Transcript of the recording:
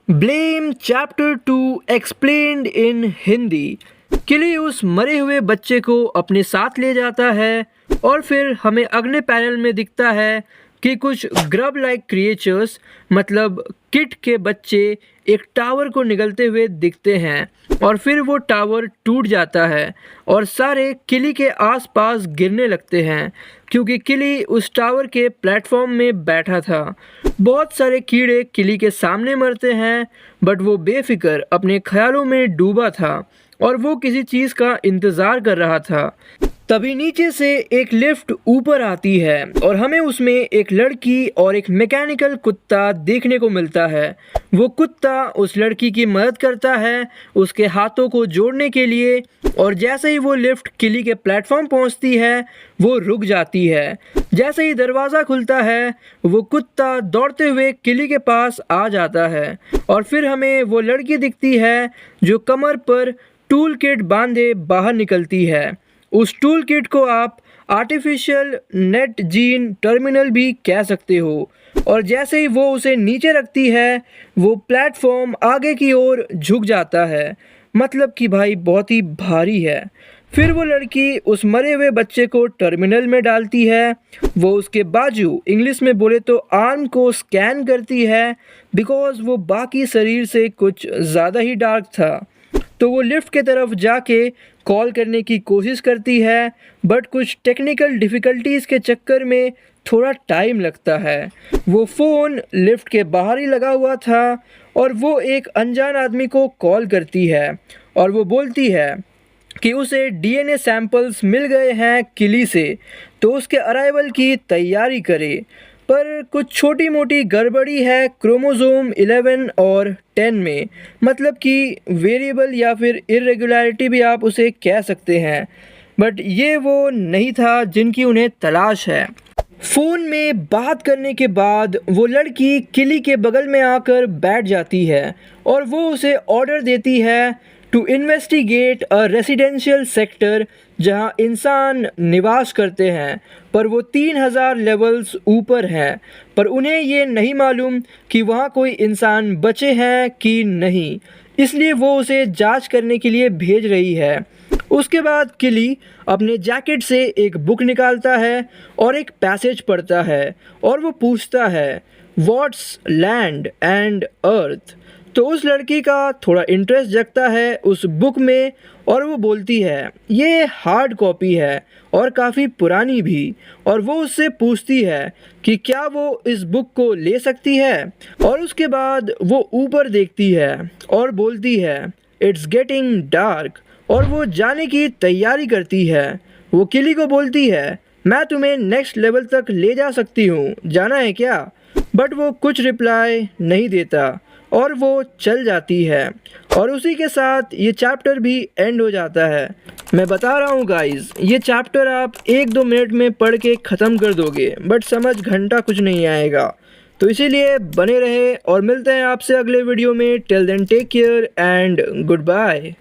Blame chapter 2 explained इन हिंदी। किली उस मरे हुए बच्चे को अपने साथ ले जाता है और फिर हमें अगले पैनल में दिखता है कि कुछ ग्रब लाइक क्रिएचर्स मतलब किट के बच्चे एक टावर को निगलते हुए दिखते हैं और फिर वो टावर टूट जाता है और सारे किली के आसपास गिरने लगते हैं क्योंकि किली उस टावर के प्लेटफॉर्म में बैठा था। बहुत सारे कीड़े किली के सामने मरते हैं बट वो बेफिक्र अपने ख्यालों में डूबा था और वो किसी चीज़ का इंतज़ार कर रहा था। तभी नीचे से एक लिफ्ट ऊपर आती है और हमें उसमें एक लड़की और एक मैकेनिकल कुत्ता देखने को मिलता है। वो कुत्ता उस लड़की की मदद करता है उसके हाथों को जोड़ने के लिए और जैसे ही वो लिफ्ट किली के प्लेटफॉर्म पहुंचती है वो रुक जाती है। जैसे ही दरवाज़ा खुलता है वो कुत्ता दौड़ते हुए किली के पास आ जाता है और फिर हमें वो लड़की दिखती है जो कमर पर टूल किट बांधे बाहर निकलती है। उस टूल किट को आप आर्टिफिशियल नेट जीन टर्मिनल भी कह सकते हो और जैसे ही वो उसे नीचे रखती है वो प्लेटफॉर्म आगे की ओर झुक जाता है, मतलब कि भाई बहुत ही भारी है। फिर वो लड़की उस मरे हुए बच्चे को टर्मिनल में डालती है। वो उसके बाजू इंग्लिश में बोले तो आर्म को स्कैन करती है बिकॉज वो बाकी शरीर से कुछ ज़्यादा ही डार्क था। तो वो लिफ्ट के तरफ जाके कॉल करने की कोशिश करती है बट कुछ टेक्निकल डिफ़िकल्टीज़ के चक्कर में थोड़ा टाइम लगता है। वो फ़ोन लिफ्ट के बाहर ही लगा हुआ था और वो एक अनजान आदमी को कॉल करती है और वो बोलती है कि उसे डीएनए सैंपल्स मिल गए हैं किली से तो उसके अराइवल की तैयारी करे। पर कुछ छोटी मोटी गड़बड़ी है क्रोमोसोम 11 और 10 में, मतलब कि वेरिएबल या फिर इरेगुलरिटी भी आप उसे कह सकते हैं। बट ये वो नहीं था जिनकी उन्हें तलाश है। फ़ोन में बात करने के बाद वो लड़की किली के बगल में आकर बैठ जाती है और वो उसे ऑर्डर देती है to investigate a residential sector जहां इंसान निवास करते हैं, पर वो 3000 लेवल्स ऊपर हैं। पर उन्हें ये नहीं मालूम कि वहाँ कोई इंसान बचे हैं कि नहीं, इसलिए वो उसे जांच करने के लिए भेज रही है। उसके बाद किली अपने जैकेट से एक बुक निकालता है और एक पैसेज पढ़ता है और वो पूछता है व्हाट्स लैंड एंड अर्थ। तो उस लड़की का थोड़ा इंटरेस्ट जगता है उस बुक में और वो बोलती है ये हार्ड कॉपी है और काफ़ी पुरानी भी, और वो उससे पूछती है कि क्या वो इस बुक को ले सकती है। और उसके बाद वो ऊपर देखती है और बोलती है इट्स गेटिंग डार्क और वो जाने की तैयारी करती है। वो किली को बोलती है मैं तुम्हें नेक्स्ट लेवल तक ले जा सकती हूँ, जाना है क्या? बट वो कुछ रिप्लाई नहीं देता और वो चल जाती है और उसी के साथ ये चैप्टर भी एंड हो जाता है। मैं बता रहा हूँ गाइस, ये चैप्टर आप 1-2 मिनट में पढ़ के ख़त्म कर दोगे बट समझ घंटा कुछ नहीं आएगा। तो इसीलिए बने रहे और मिलते हैं आपसे अगले वीडियो में। Till then take care and good bye.